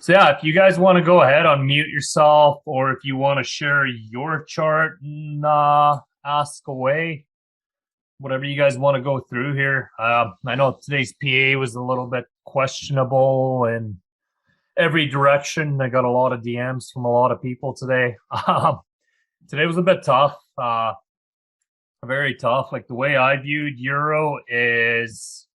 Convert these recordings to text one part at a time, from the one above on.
So yeah, if you guys want to go ahead, unmute yourself, or if you want to share your chart and ask away, whatever you guys want to go through here. I know today's PA was a little bit questionable in every direction. I got a lot of DMs from a lot of people today. Today was a bit tough, very tough. Like the way I viewed Euro is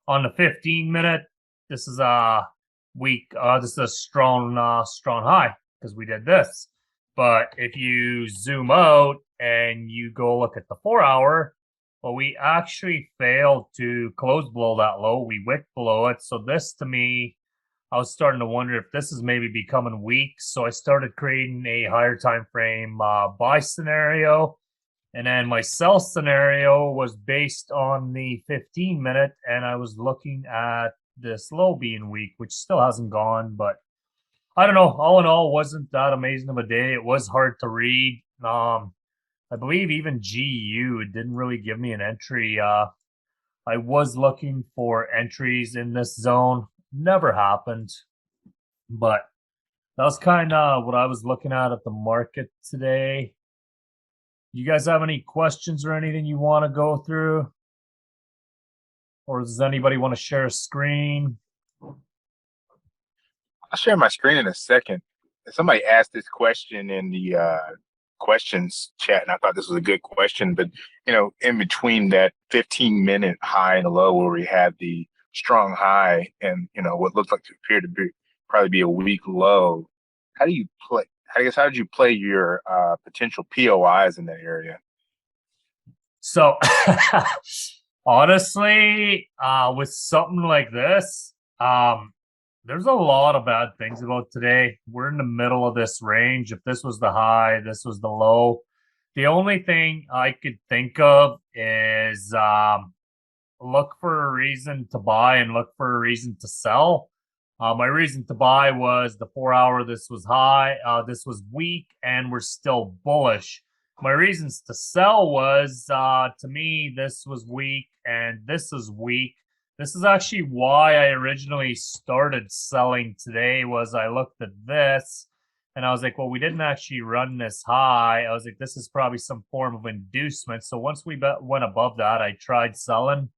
on the 15 minute. This is a weak. This is a strong high because we did this. But if you zoom out and you go look at the 4 hour, well, we actually failed to close below that low. We wicked below it. So this to me, I was starting to wonder if this is maybe becoming weak. So I started creating a higher time frame buy scenario. And then my sell scenario was based on the 15 minute, and I was looking at this low being weak, which still hasn't gone. But I don't know. All in all, wasn't that amazing of a day. It was hard to read. I believe even GU didn't really give me an entry. I was looking for entries in this zone. Never happened. But that was kind of what I was looking at the market today. You guys have any questions or anything you want to go through? Or does anybody want to share a screen? I'll share my screen in a second. Somebody asked this question in the questions chat, and I thought this was a good question. But in between that 15-minute high and low, where we had the strong high and what looked like to appear to be probably be a weak low, how do you play? I guess how did you play your potential POIs in that area? So honestly, with something like this, there's a lot of bad things about today. We're in the middle of this range. If this was the high, this was the low. The only thing I could think of is look for a reason to buy and look for a reason to sell. My reason to buy was the 4 hour. This was high. This was weak, and we're still bullish. My reasons to sell was to me, this was weak and this is weak. This is actually why I originally started selling today. Was I looked at this and I was like, well, we didn't actually run this high. I was like, this is probably some form of inducement. So once we went above that, I tried selling.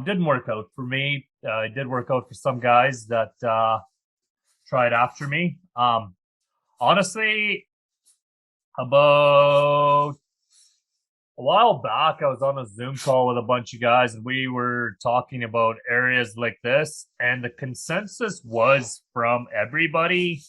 Didn't work out for me. It did work out for some guys that tried after me. Honestly, about a while back, I was on a Zoom call with a bunch of guys, and we were talking about areas like this. And the consensus was from everybody.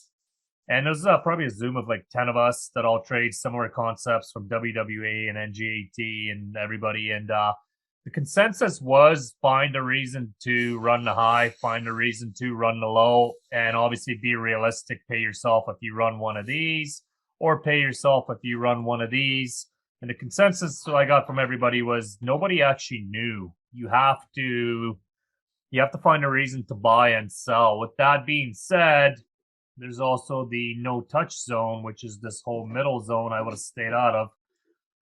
And there's probably a Zoom of like 10 of us that all trade similar concepts from WWA and NGAT and everybody. And the consensus was find a reason to run the high, find a reason to run the low, and obviously be realistic. Pay yourself if you run one of these, or pay yourself if you run one of these. And the consensus I got from everybody was nobody actually knew. You have to find a reason to buy and sell. With that being said, there's also the no touch zone, which is this whole middle zone I would have stayed out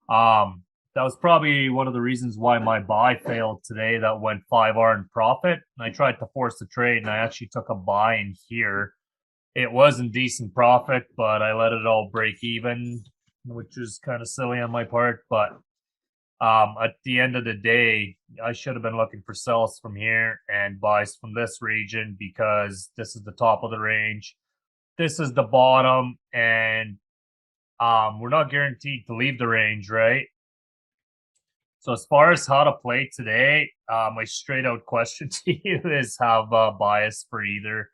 of. That was probably one of the reasons why my buy failed today. That went 5R in profit. And I tried to force the trade, and I actually took a buy in here. It was in decent profit, but I let it all break even, which is kind of silly on my part. But at the end of the day, I should have been looking for sells from here and buys from this region because this is the top of the range. This is the bottom, and we're not guaranteed to leave the range, right? So as far as how to play today, my straight out question to you is have a bias for either,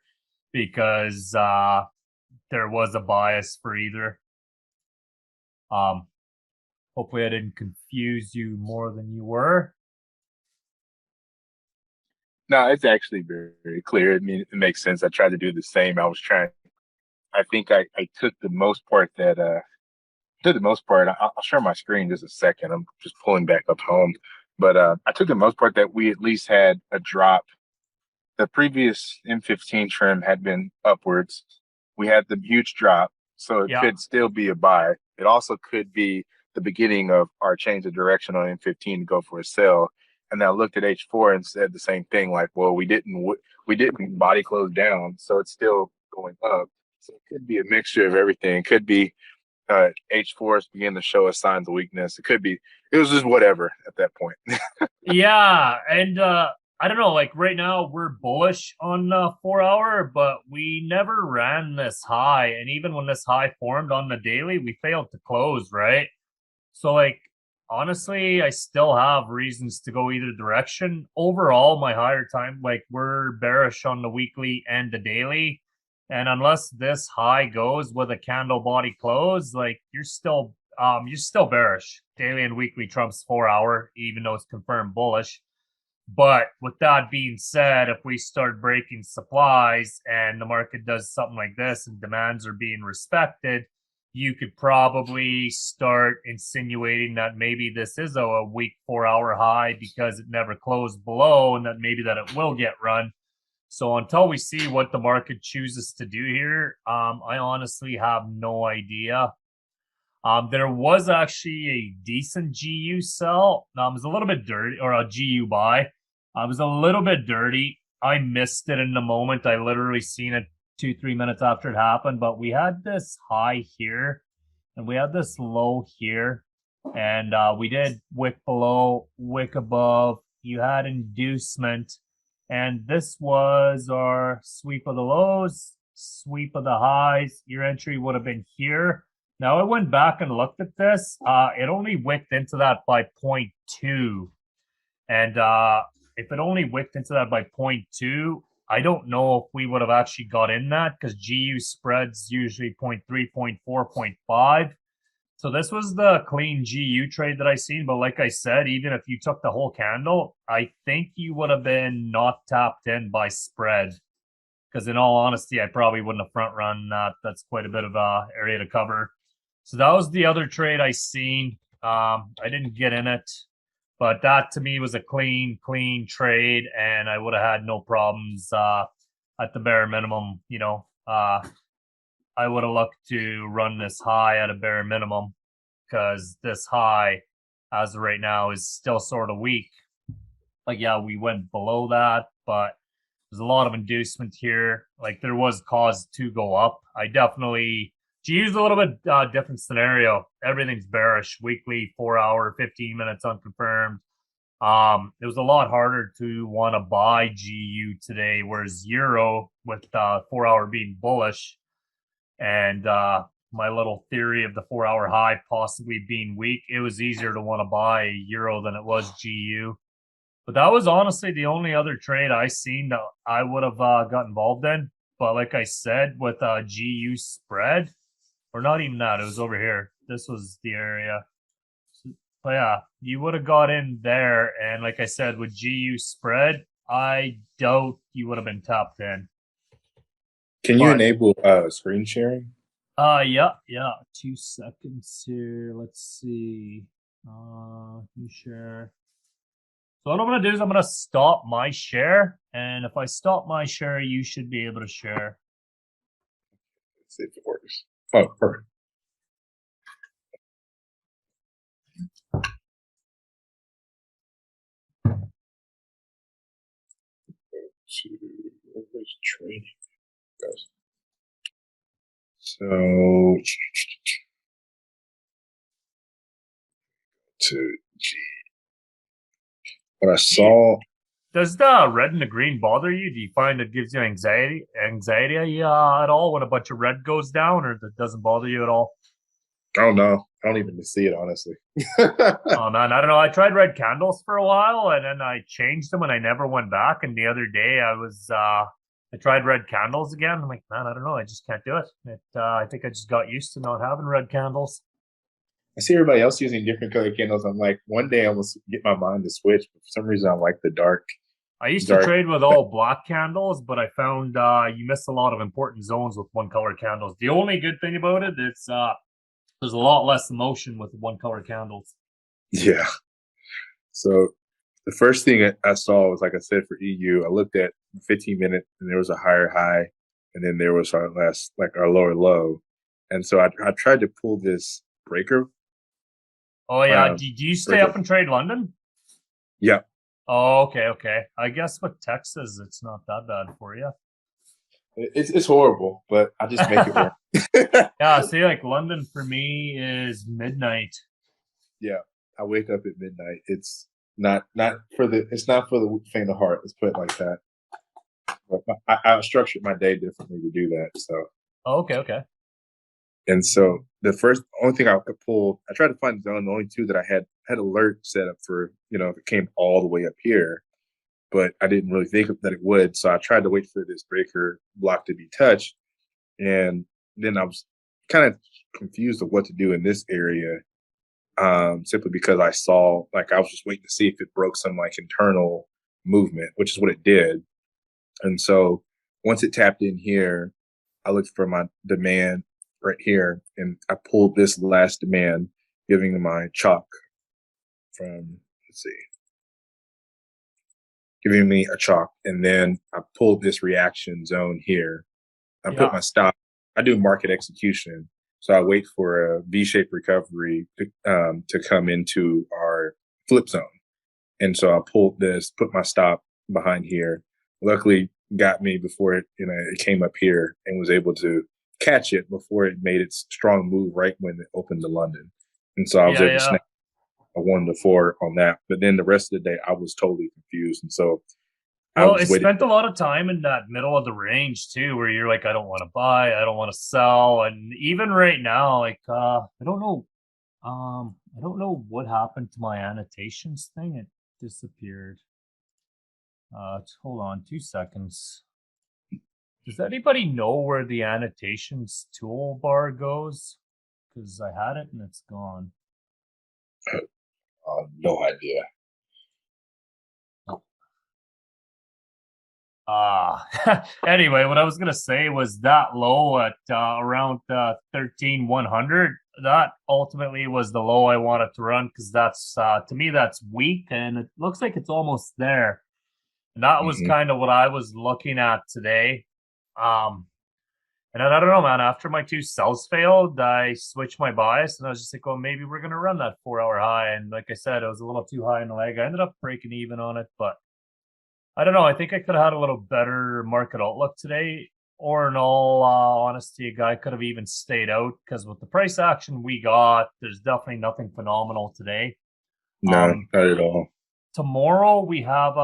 because there was a bias for either. Hopefully I didn't confuse you more than you were. No, it's actually very, very clear. I mean, it makes sense. I tried to do the same. I think I took the most part I'll share my screen just a second. I'm just pulling back up home. But I took the most part that we at least had a drop. The previous M15 trim had been upwards. We had the huge drop, so it could still be a buy. It also could be the beginning of our change of direction on M15 to go for a sell. And I looked at H4 and said the same thing, like, well, we didn't body close down, so it's still going up. So it could be a mixture of everything. It could be H force begin to show us signs of weakness. It was just whatever at that point. Yeah, and I don't know, like right now we're bullish on 4 hour, but we never ran this high, and even when this high formed on the daily, we failed to close, right? So like honestly, I still have reasons to go either direction. Overall, my higher time, like we're bearish on the weekly and the daily. And unless this high goes with a candle body close, like you're still bearish. Daily and weekly trumps 4 hour, even though it's confirmed bullish. But with that being said, if we start breaking supplies and the market does something like this and demands are being respected, you could probably start insinuating that maybe this is a weak 4 hour high because it never closed below and that maybe that it will get run. So until we see what the market chooses to do here, I honestly have no idea. There was actually a decent GU sell. It was a little bit dirty, or a GU buy. It was a little bit dirty. I missed it in the moment. I literally seen it 2-3 minutes after it happened. But we had this high here, and we had this low here, and we did wick below, wick above. You had inducement, and this was our sweep of the lows, sweep of the highs. Your entry would have been here. Now I went back and looked at this. It only wicked into that by 0.2. And if it only wicked into that by 0.2, I don't know if we would have actually got in that because GU spreads usually 0.3, 0.4, 0.5. So this was the clean GU trade that I seen. But like I said, even if you took the whole candle, I think you would have been not tapped in by spread. Because in all honesty, I probably wouldn't have front run that. That's quite a bit of area to cover. So that was the other trade I seen. I didn't get in it, but that to me was a clean trade, and I would have had no problems at the bare minimum. I would have looked to run this high at a bare minimum because this high, as of right now, is still sort of weak. Like, yeah, we went below that, but there's a lot of inducement here. Like, there was cause to go up. I definitely to use a little bit different scenario. Everything's bearish. Weekly, 4 hour, 15 minutes unconfirmed. It was a lot harder to want to buy GU today, whereas Euro with 4 hour being bullish and my little theory of the 4 hour high possibly being weak, it was easier to want to buy Euro than it was GU. But that was honestly the only other trade I seen that I would have got involved in. But like I said, with GU spread, or not even that, it was over here. This was the area. But yeah, you would have got in there. And like I said, with GU spread, I doubt you would have been tapped in. Can you enable screen sharing? Yeah. 2 seconds here. Let's see. Let me share. So what I'm going to do is I'm going to stop my share. And if I stop my share, you should be able to share. Let's see if it works. Oh, perfect. Where's training? So to G. What I saw. Does the red and the green bother you? Do you find it gives you anxiety at all when a bunch of red goes down, or that doesn't bother you at all? I don't know. I don't even see it, honestly. Oh man, I don't know. I tried red candles for a while, and then I changed them, and I never went back. And the other day, I tried red candles again. I'm like, man, I don't know. I just can't do it. I think I just got used to not having red candles. I see everybody else using different color candles. I'm like, one day I almost get my mind to switch, but for some reason I like the dark. I used to trade with all black candles, but I found you miss a lot of important zones with one color candles. The only good thing about it is there's a lot less emotion with one color candles. Yeah. So the first thing I saw was, like I said, for EU, I looked at 15-minute and there was a higher high, and then there was our our lower low. And so I tried to pull this breaker. Oh, yeah. Do you stay up and trade London? Yeah. Oh, okay. I guess with Texas, it's not that bad for you. It's horrible, but I just make it work. Yeah, see, like London for me is midnight. Yeah, I wake up at midnight. It's not for the faint of heart. Let's put it like that. But I structured my day differently to do that. So Oh, okay. and so the only thing I could pull, I tried to find the only two that I had alert set up for, if it came all the way up here, but I didn't really think that it would. So I tried to wait for this breaker block to be touched, and then I was kind of confused of what to do in this area, simply because I saw, like, I was just waiting to see if it broke some like internal movement, which is what it did. And so once it tapped in here, I looked for my demand right here, and I pulled this last demand, giving my chalk from, let's see, giving me a chalk. And then I pulled this reaction zone here. I put my stop. I do market execution. So I wait for a V-shaped recovery to come into our flip zone. And so I pulled this, put my stop behind here. Luckily, got me before it came up here, and was able to catch it before it made its strong move right when it opened to London. And so I was able to snap a 1-4 on that. But then the rest of the day, I was totally confused. And so well, it spent a lot of time in that middle of the range too, where you're like, I don't want to buy, I don't want to sell. And even right now, like I don't know what happened to my annotations thing. It disappeared. Hold on 2 seconds. Does anybody know where the annotations toolbar goes? Because I had it and it's gone. No idea. Anyway, what I was gonna say was that low at around 13,100. That ultimately was the low I wanted to run, because that's to me that's weak, and it looks like it's almost there. And that was kind of what I was looking at today. And I don't know, man. After my 2 sells failed, I switched my bias, and I was just like, well, maybe we're gonna run that 4-hour high. And like I said, it was a little too high in the leg. I ended up breaking even on it, but I don't know. I think I could have had a little better market outlook today, or in all honesty, a guy could have even stayed out, because with the price action we got, there's definitely nothing phenomenal today. No, not at all. Tomorrow we have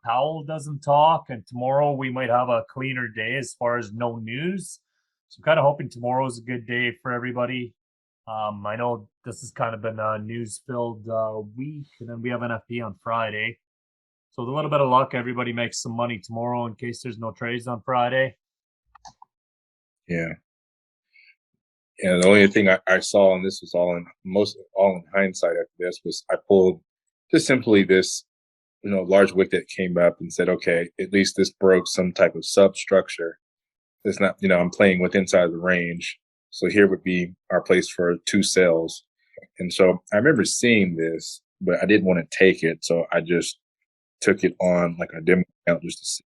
Powell doesn't talk, and tomorrow we might have a cleaner day as far as no news. So I'm kind of hoping tomorrow is a good day for everybody. I know this has kind of been a news-filled week, and then we have NFP on Friday. So with a little bit of luck, everybody makes some money tomorrow in case there's no trades on Friday. Yeah. Yeah, the only thing I saw, and this was all in hindsight after this, was I pulled just simply this, large wick that came up and said, okay, at least this broke some type of substructure. It's not, I'm playing with inside the range. So here would be our place for 2 sales. And so I remember seeing this, but I didn't want to take it. So I just took it on like a demo account just to see.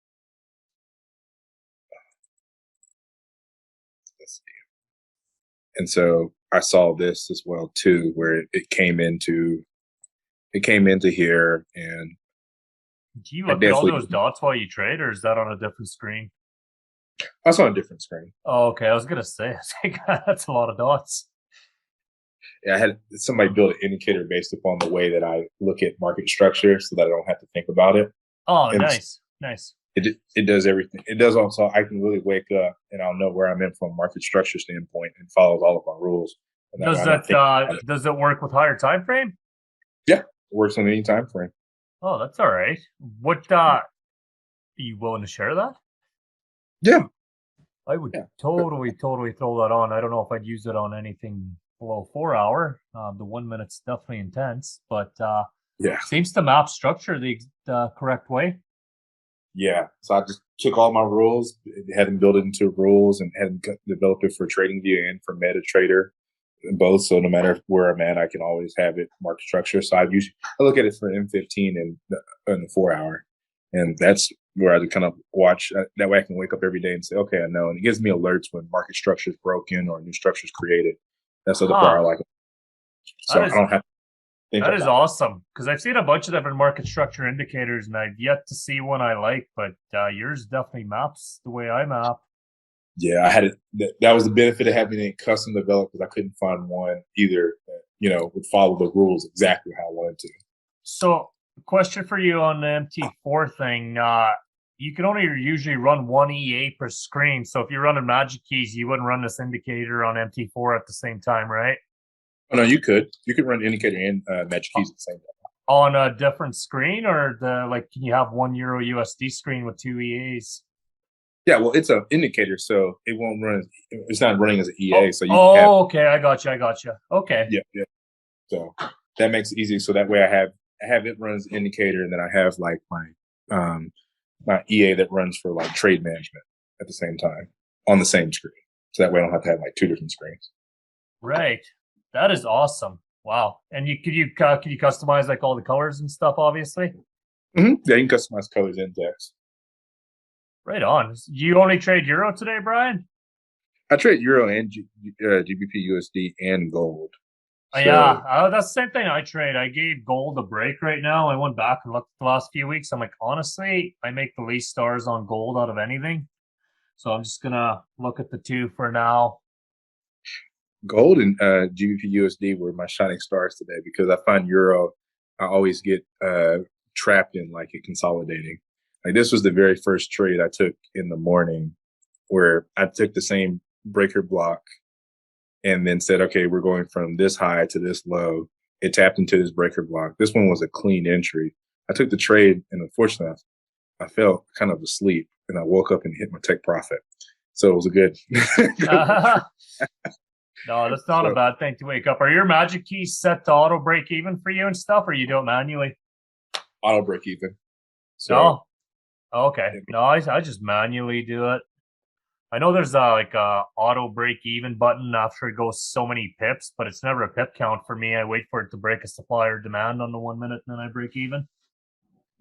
Let's see. And so I saw this as well too, where it came into here, and do you look at all those dots while you trade, or is that on a different screen? I saw a different screen. Oh, okay. I was gonna say, that's a lot of dots. Yeah, I had somebody build an indicator based upon the way that I look at market structure, so that I don't have to think about it. Oh, and nice. It does everything. It does also. I can really wake up and I'll know where I'm in from a market structure standpoint, and follows all of my rules. Does it work with higher time frame? Yeah, it works on any time frame. Oh, that's all right. What are you willing to share that? Yeah, I would totally throw that on. I don't know if I'd use it on anything below 4 hour. The 1 minute's definitely intense, but seems to map structure the correct way. Yeah, so I just took all my rules, had them built it into rules, and had them developed it for TradingView and for MetaTrader, both. So no matter where I'm at, I can always have it market structure. So I look at it for M15 and the 4 hour, and that's where I kind of watch. That way I can wake up every day and say, okay, I know, and it gives me alerts when market structure is broken or new structure is created. That's the other part I like. So I don't have. That is awesome, because I've seen a bunch of different market structure indicators, and I've yet to see one I like, but yours definitely maps the way I map. Yeah, I had it. That was the benefit of having it custom developed because I couldn't find one either that would follow the rules exactly how I wanted to. So, question for you on the MT4 thing. You can only usually run one EA per screen. So if you're running Magic Keys, you wouldn't run this indicator on MT4 at the same time, right? Oh no, you could run indicator and Magic Keys at the same time. On a different screen, or can you have one Euro USD screen with two EAs? Yeah, well, it's an indicator, so it won't run. It's not running as an EA, Oh, so you can have, okay, I got you. Okay. yeah. So that makes it easy. So that way, I have it run as an indicator, and then I have like my EA that runs for like trade management at the same time on the same screen. So that way, I don't have to have like two different screens. Right. That is awesome. Wow. And could you customize like all the colors and stuff, obviously? Mm-hmm. Yeah, you can customize colors and text. Right on. You only trade Euro today, Brian? I trade Euro and GBP USD and gold. Yeah, that's the same thing I trade. I gave gold a break right now. I went back and looked at the last few weeks. I'm like, honestly, I make the least stars on gold out of anything. So I'm just gonna look at the two for now. Gold and GBP USD were my shining stars today because I find Euro, I always get trapped in like it consolidating. Like this was the very first trade I took in the morning where I took the same breaker block and then said, okay, we're going from this high to this low. It tapped into this breaker block. This one was a clean entry. I took the trade and unfortunately I fell kind of asleep and I woke up and hit my take profit. So it was a good. No, that's not a bad thing to wake up. Are your Magic Keys set to auto break even for you and stuff, or you do it manually? Auto break even. So, okay. No, I just manually do it. I know there's a auto break even button after it goes so many pips, but it's never a pip count for me. I wait for it to break a supply or demand on the 1 minute, and then I break even.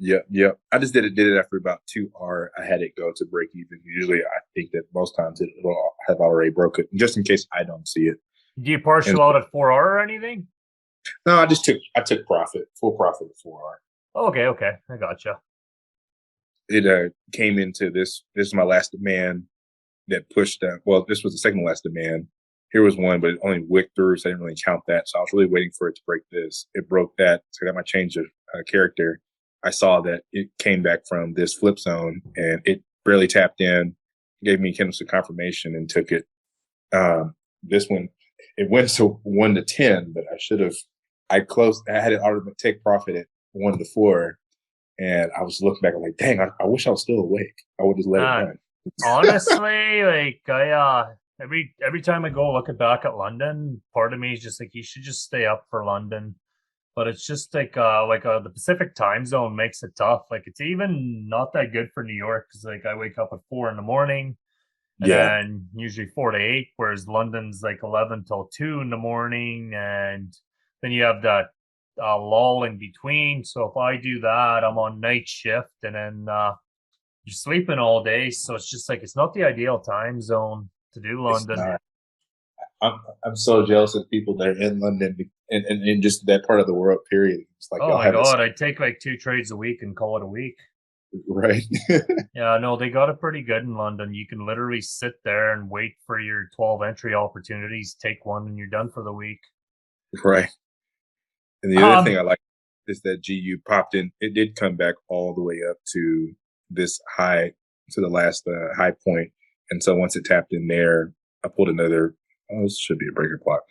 Yep. I just did it after about 2R. I had it go to break even. Usually, I think that most times it'll have already broken, just in case I don't see it. Do you partial out at 4R or anything? No, I took profit, full profit at 4R. Okay, I gotcha. It came into this. This is my last demand that pushed that. Well, this was the second last demand. Here was one, but it only wicked through, so I didn't really count that. So I was really waiting for it to break this. It broke that, so I got my change of character. I saw that it came back from this flip zone and it barely tapped in, gave me kind of some confirmation and took it. This one, it went to 1 to 10, but I had it automatic take profit at 1 to 4. And I was looking back, I'm like, dang, I wish I was still awake. I would just let it run. Honestly, like every time I go looking back at London, part of me is just like, you should just stay up for London. But it's just like the Pacific time zone makes it tough. Like it's even not that good for New York because like I wake up at 4 in the morning, and then usually 4 to 8, whereas London's like 11 till 2 in the morning, and then you have that lull in between. So if I do that, I'm on night shift, and then you're sleeping all day. So it's just like it's not the ideal time zone to do London. I'm so jealous of people that are in London and in just that part of the world. Period. It's like, oh my god, I take like 2 trades a week and call it a week. Right. Yeah, no, they got it pretty good in London. You can literally sit there and wait for your 12 entry opportunities, take one, and you're done for the week. Right. And the other thing I like is that GU popped in. It did come back all the way up to this high, to the last high point. And so once it tapped in there, I pulled another. Oh, this should be a breaker block.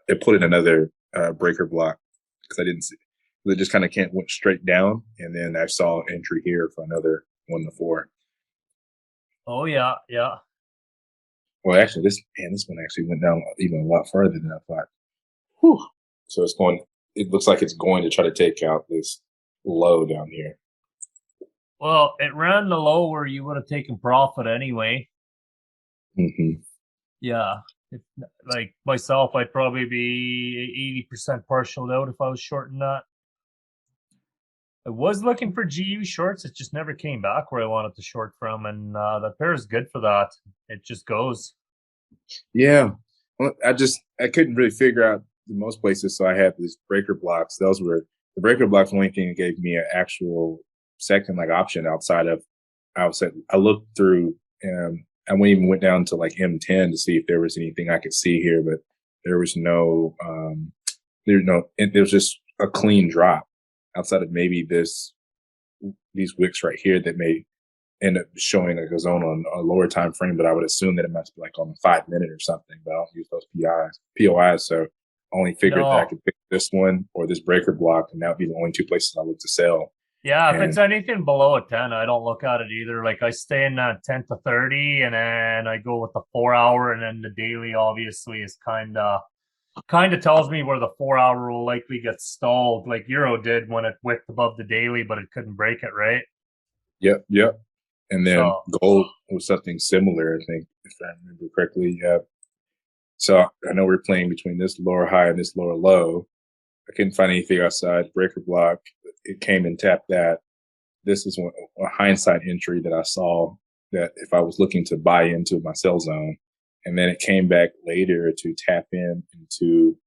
It put in another breaker block because I didn't see. It just kind of went straight down, and then I saw entry here for another 1 to 4. Oh yeah. Well, actually, this one actually went down even a lot further than I thought. Whew. So it's going. It looks like it's going to try to take out this low down here. Well, it ran the low where you would have taken profit anyway. Mm-hmm. Yeah. Like myself, I'd probably be 80% partial out if I was shorting that. I was looking for GU shorts. It just never came back where I wanted to short from. And that pair is good for that. It just goes. Yeah. Well, I couldn't really figure out most places. So I had these breaker blocks. Those were the breaker blocks. The only thing that gave me an actual second like option outside of I looked through even went down to like M10 to see if there was anything I could see here, but there was no there was just a clean drop outside of maybe these wicks right here that may end up showing like a zone on a lower time frame, but I would assume that it must be like on the 5 minute or something. But I don't use those POIs, so I only figured that I could pick this one or this breaker block, and that would be the only two places I look to sell. Yeah, if it's anything below a 10, I don't look at it either. Like I stay in that 10 to 30, and then I go with the 4 hour, and then the daily obviously is kind of tells me where the 4 hour will likely get stalled, like Euro did when it wicked above the daily, but it couldn't break it, right? Yep. And then gold was something similar, I think, if I remember correctly. Yeah. So I know we're playing between this lower high and this lower low. I couldn't find anything outside breaker block. It came and tapped that. This is a hindsight entry that I saw that if I was looking to buy into my sell zone, and then it came back later to tap into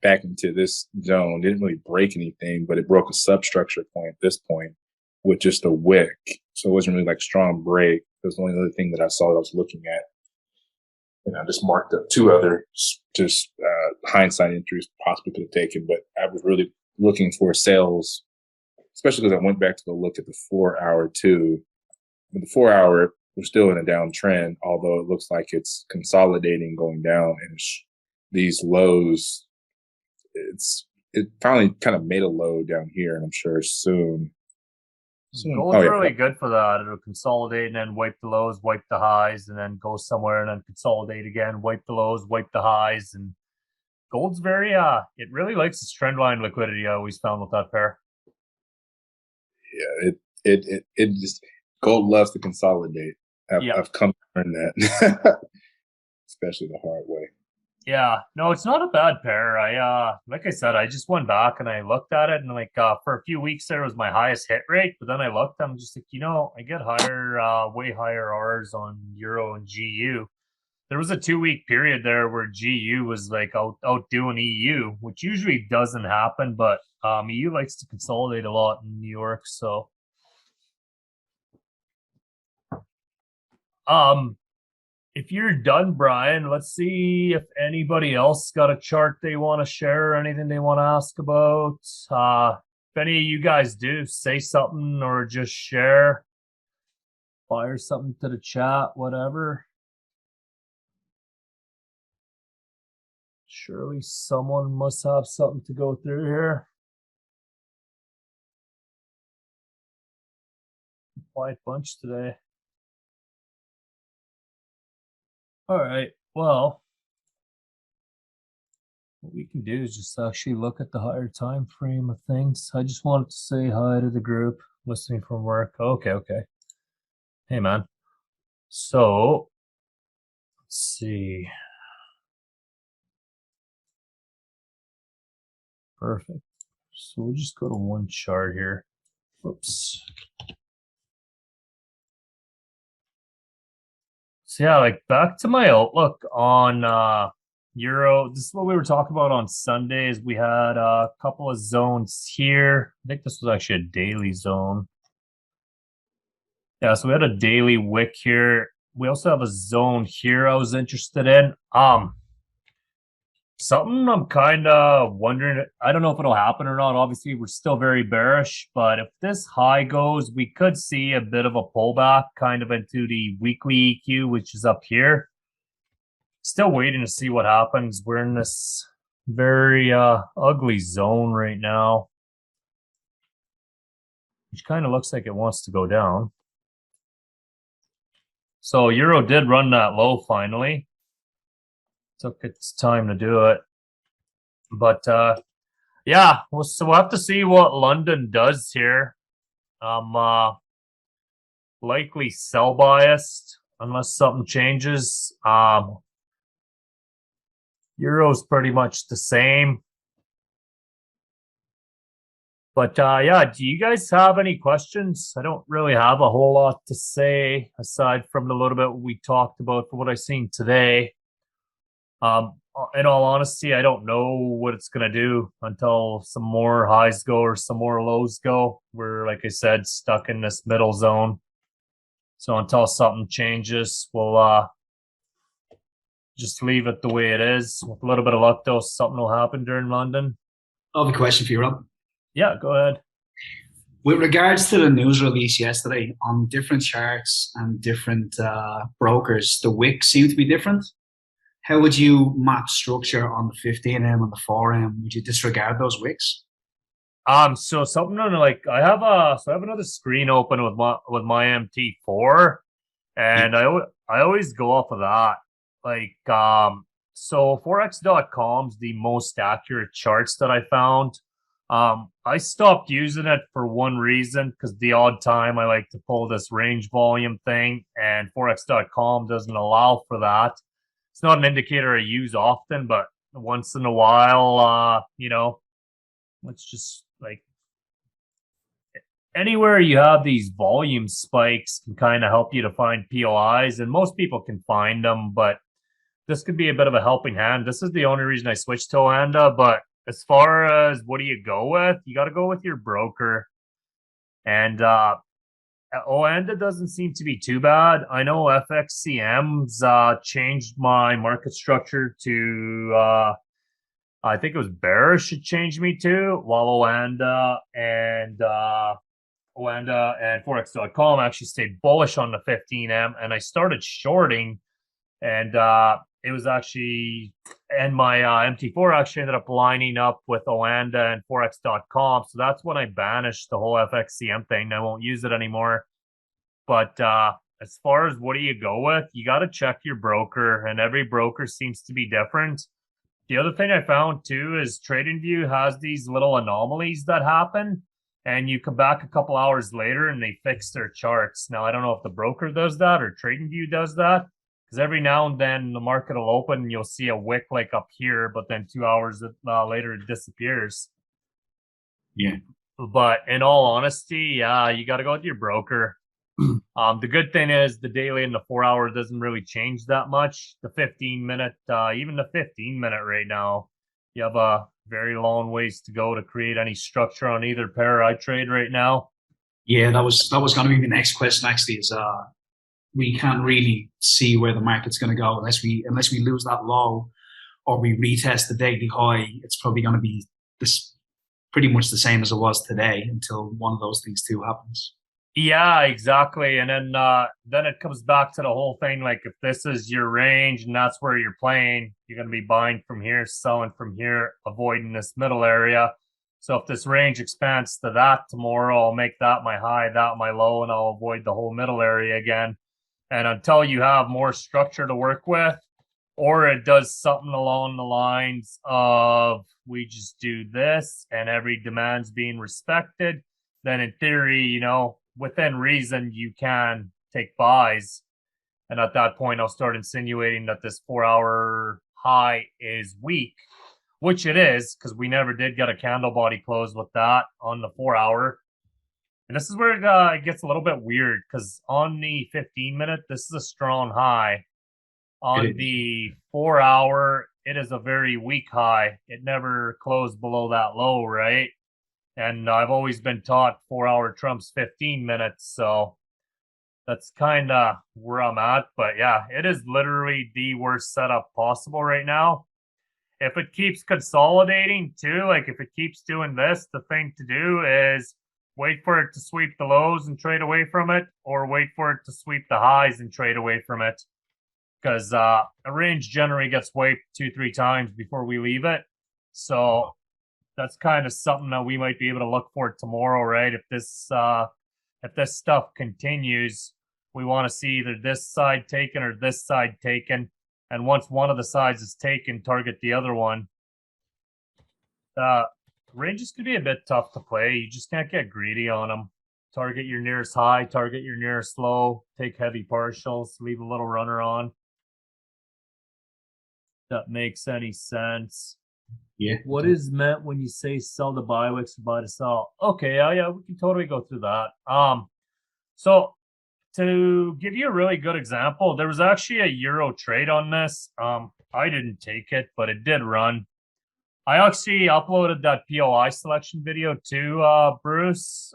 back into this zone. It didn't really break anything, but it broke a substructure point at this point with just a wick. So it wasn't really like strong break. It was the only other thing that I saw that I was looking at. And I just marked up two other just hindsight entries possibly could have taken, but I was really looking for sales, especially because I went back to go look at the 4 hour too. But the 4 hour was still in a downtrend, although it looks like it's consolidating going down. And these lows, it finally kind of made a low down here, and I'm sure soon. Gold's really good for that. It'll consolidate and then wipe the lows, wipe the highs, and then go somewhere and then consolidate again, wipe the lows, wipe the highs. And gold's very it really likes its trend line liquidity. I always found with that pair. Yeah, it just gold loves to consolidate. I've come to learn that, especially the hard way. Yeah, no, it's not a bad pair. Like I said, I just went back and I looked at it, and like for a few weeks there was my highest hit rate, but then I looked, I'm just like, I get higher, way higher R's on Euro and GU. There was a 2 week period there where GU was like outdoing EU, which usually doesn't happen, but EU likes to consolidate a lot in New York, so if you're done, Brian, let's see if anybody else got a chart they want to share or anything they want to ask about. If any of you guys do, say something or just share. Fire something to the chat, whatever. Surely someone must have something to go through here. Quiet bunch today. All right, well, what we can do is just actually look at the higher time frame of things. I just wanted to say hi to the group listening from work. Okay. Hey, man. So, let's see. Perfect. So we'll just go to one chart here. Whoops. So yeah, like back to my outlook on Euro. This is what we were talking about on Sundays. We had a couple of zones here. I think this was actually a daily zone. Yeah, so we had a daily wick here. We also have a zone here I was interested in. Something I'm kind of wondering, I don't know if it'll happen or not. Obviously, we're still very bearish, but if this high goes, we could see a bit of a pullback kind of into the weekly EQ, which is up here. Still waiting to see what happens. We're in this very ugly zone right now, which kind of looks like it wants to go down. So Euro did run that low finally. Took its time to do it. But yeah, so we'll have to see what London does here. I'm likely sell biased unless something changes. Euro's pretty much the same. But yeah, do you guys have any questions? I don't really have a whole lot to say aside from the little bit we talked about for what I've seen today. In all honesty, I don't know what it's going to do until some more highs go or some more lows go. We're, like I said, stuck in this middle zone. So until something changes, we'll just leave it the way it is. With a little bit of luck, though, something will happen during London. I have a question for you, Rob. Yeah, go ahead. With regards to the news release yesterday on different charts and different brokers, the wicks seem to be different. How would you map structure on the 15M and the 4M? Would you disregard those wicks? So something like I have another screen open with my MT4, and I always go off of that. Like so Forex.com's the most accurate charts that I found. I stopped using it for one reason, because the odd time I like to pull this range volume thing, and Forex.com doesn't allow for that. It's not an indicator I use often, but once in a while, let's just like anywhere you have these volume spikes can kind of help you to find POIs, and most people can find them, but this could be a bit of a helping hand. This is the only reason I switched to Oanda, but as far as what do you go with, you got to go with your broker. And Oanda doesn't seem to be too bad. I know FXCM's changed my market structure to I think it was bearish it changed me to, while Oanda and Forex.com actually stayed bullish on the 15M, and I started shorting, and it was actually, and my MT4 actually ended up lining up with Oanda and Forex.com, so that's when I banished the whole FXCM thing. I won't use it anymore. But as far as what do you go with, you got to check your broker, and every broker seems to be different. The other thing I found too is TradingView has these little anomalies that happen, and you come back a couple hours later and they fix their charts. Now, I don't know if the broker does that or TradingView does that, because every now and then the market will open and you'll see a wick like up here, but then 2 hours later it disappears. Yeah. But in all honesty, you got to go with your broker. The good thing is the daily and the 4 hour doesn't really change that much. The 15-minute, even the 15-minute right now, you have a very long ways to go to create any structure on either pair I trade right now. Yeah, that was going to be the next question. Actually, is we can't really see where the market's going to go unless we lose that low or we retest the daily high. It's probably going to be this pretty much the same as it was today until one of those things too happens. Yeah, exactly. And then it comes back to the whole thing. Like, if this is your range and that's where you're playing, you're going to be buying from here, selling from here, avoiding this middle area. So if this range expands to that tomorrow, I'll make that my high, that my low, and I'll avoid the whole middle area again. And until you have more structure to work with, or it does something along the lines of we just do this and every demand's being respected, then in theory, within reason, you can take buys. And at that point, I'll start insinuating that this 4 hour high is weak, which it is, because we never did get a candle body close with that on the 4 hour. And this is where it gets a little bit weird, because on the 15-minute, this is a strong high. On the 4 hour, it is a very weak high. It never closed below that low, right? And I've always been taught 4 hour trumps 15 minutes. So that's kind of where I'm at. But yeah, it is literally the worst setup possible right now. If it keeps consolidating too, like if it keeps doing this, the thing to do is wait for it to sweep the lows and trade away from it, or wait for it to sweep the highs and trade away from it. Because a range generally gets wiped 2-3 times before we leave it. So that's kind of something that we might be able to look for tomorrow, right? If this stuff continues, we want to see either this side taken or this side taken. And once one of the sides is taken, target the other one. Ranges could be a bit tough to play. You just can't get greedy on them. Target your nearest high, target your nearest low, take heavy partials, leave a little runner on. That makes any sense. Yeah. What is meant when you say sell to buy wicks or buy to sell? Okay, yeah, we can totally go through that. So to give you a really good example, there was actually a euro trade on this. I didn't take it, but it did run. I actually uploaded that POI selection video too, Bruce.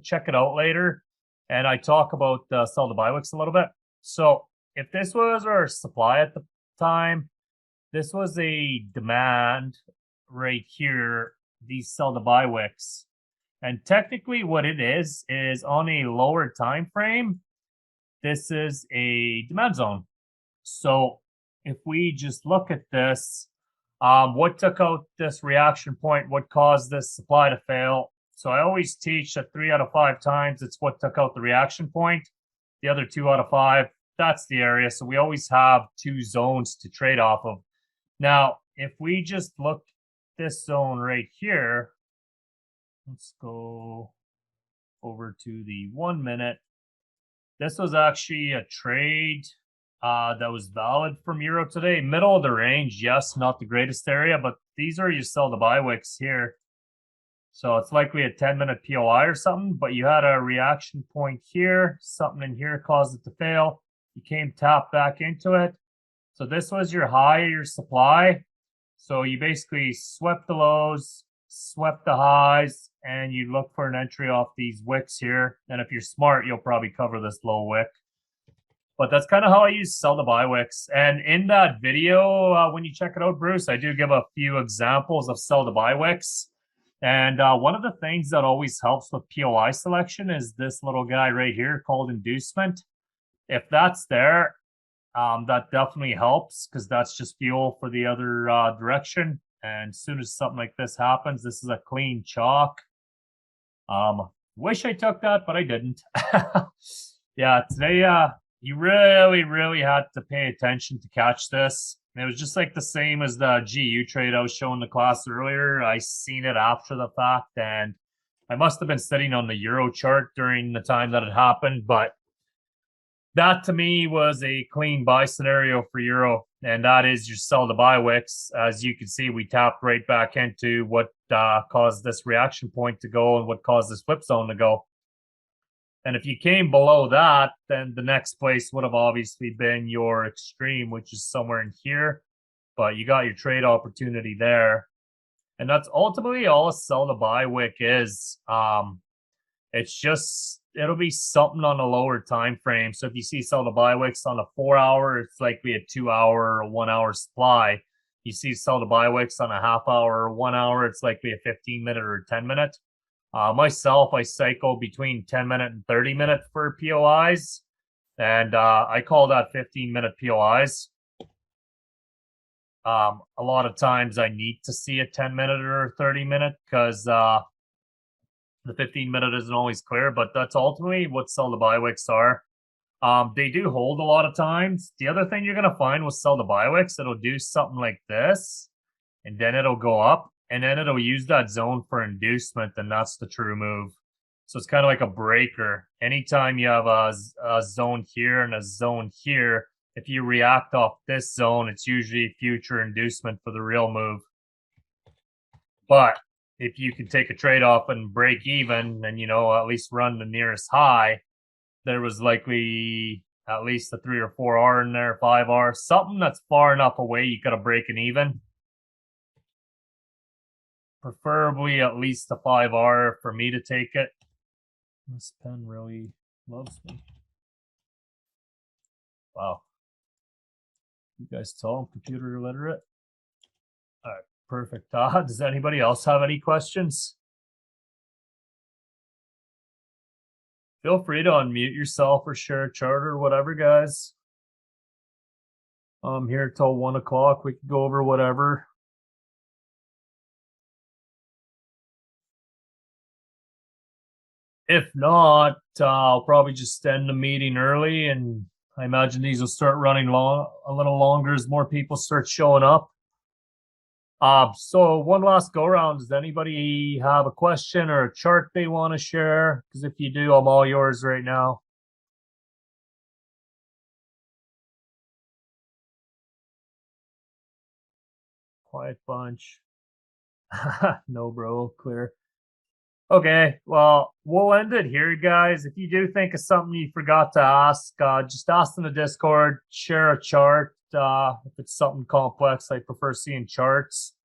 Check it out later. and I talk about sell to buy wicks a little bit. So if this was our supply at the time, this was a demand right here, these sell to buy wicks. And technically what it is on a lower time frame, this is a demand zone. So if we just look at this, what took out this reaction point, what caused this supply to fail? So I always teach that 3 out of 5 times it's what took out the reaction point. The other 2 out of 5, that's the area. So we always have 2 zones to trade off of. Now, if we just look this zone right here, let's go over to the 1 minute. This was actually a trade that was valid from Euro today. Middle of the range, yes, not the greatest area, but these are your sell to buy wicks here. So it's likely a 10-minute POI or something, but you had a reaction point here. Something in here caused it to fail. You came tap back into it. So this was your high, your supply. So you basically swept the lows, swept the highs, and you look for an entry off these wicks here. And if you're smart, you'll probably cover this low wick. But that's kind of how I use sell to buy wicks. And in that video, when you check it out, Bruce, I do give a few examples of sell to buy wicks. And one of the things that always helps with POI selection is this little guy right here called inducement. If that's there, that definitely helps because that's just fuel for the other direction. And as soon as something like this happens, this is a clean chalk. Wish I took that, but I didn't. Yeah, today you really had to pay attention to catch this. And it was just like the same as the GU trade I was showing the class earlier. I seen it after the fact, and I must have been sitting on the Euro chart during the time that it happened, but that to me was a clean buy scenario for Euro, and that is your sell to buy wicks. As you can see, we tapped right back into what caused this reaction point to go and what caused this flip zone to go. And if you came below that, then the next place would have obviously been your extreme, which is somewhere in here. But you got your trade opportunity there. And that's ultimately all a sell to buy wick is. It's just, it'll be something on a lower time frame. So if you see sell to buy wicks on a 4 hour, it's likely a 2 hour or 1 hour supply. You see sell to buy wicks on a half hour or 1 hour, it's likely a 15-minute or a 10-minute. Myself, I cycle between 10-minute and 30-minute for POIs, and I call that 15-minute POIs. A lot of times I need to see a 10-minute or a 30-minute because the 15-minute isn't always clear, but that's ultimately what sell to buy wicks are. They do hold a lot of times. The other thing you're going to find with sell to buy wicks, it'll do something like this, and then it'll go up. And then it'll use that zone for inducement, and that's the true move. So it's kind of like a breaker. Anytime you have a zone here and a zone here, if you react off this zone, it's usually future inducement for the real move. But if you can take a trade-off and break even and, you know, at least run the nearest high, there was likely at least a 3 or 4 R in there, 5 R, something that's far enough away you got to break an even. Preferably at least a 5R for me to take it. This pen really loves me. Wow. You guys tell I'm computer illiterate? All right, perfect. Does anybody else have any questions? Feel free to unmute yourself or share a chart or whatever, guys. I'm here till 1 o'clock. We can go over whatever. If not, I'll probably just end the meeting early, and I imagine these will start running a little longer as more people start showing up. So one last go around. Does anybody have a question or a chart they want to share? Because if you do, I'm all yours right now. Quiet bunch. No, bro, clear. Okay, well, we'll end it here, guys. If you do think of something you forgot to ask, just ask in the Discord, share a chart. If it's something complex, I prefer seeing charts.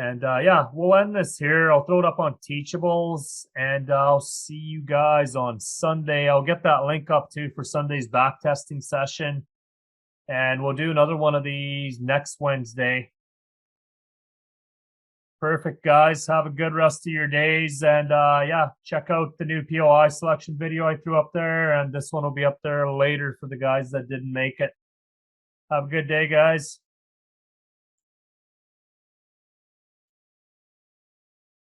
And yeah, we'll end this here. I'll throw it up on Teachables, and I'll see you guys on Sunday. I'll get that link up too for Sunday's backtesting session. And we'll do another one of these next Wednesday. Perfect, guys. Have a good rest of your days. And yeah, check out the new POI selection video I threw up there. And this one will be up there later for the guys that didn't make it. Have a good day, guys.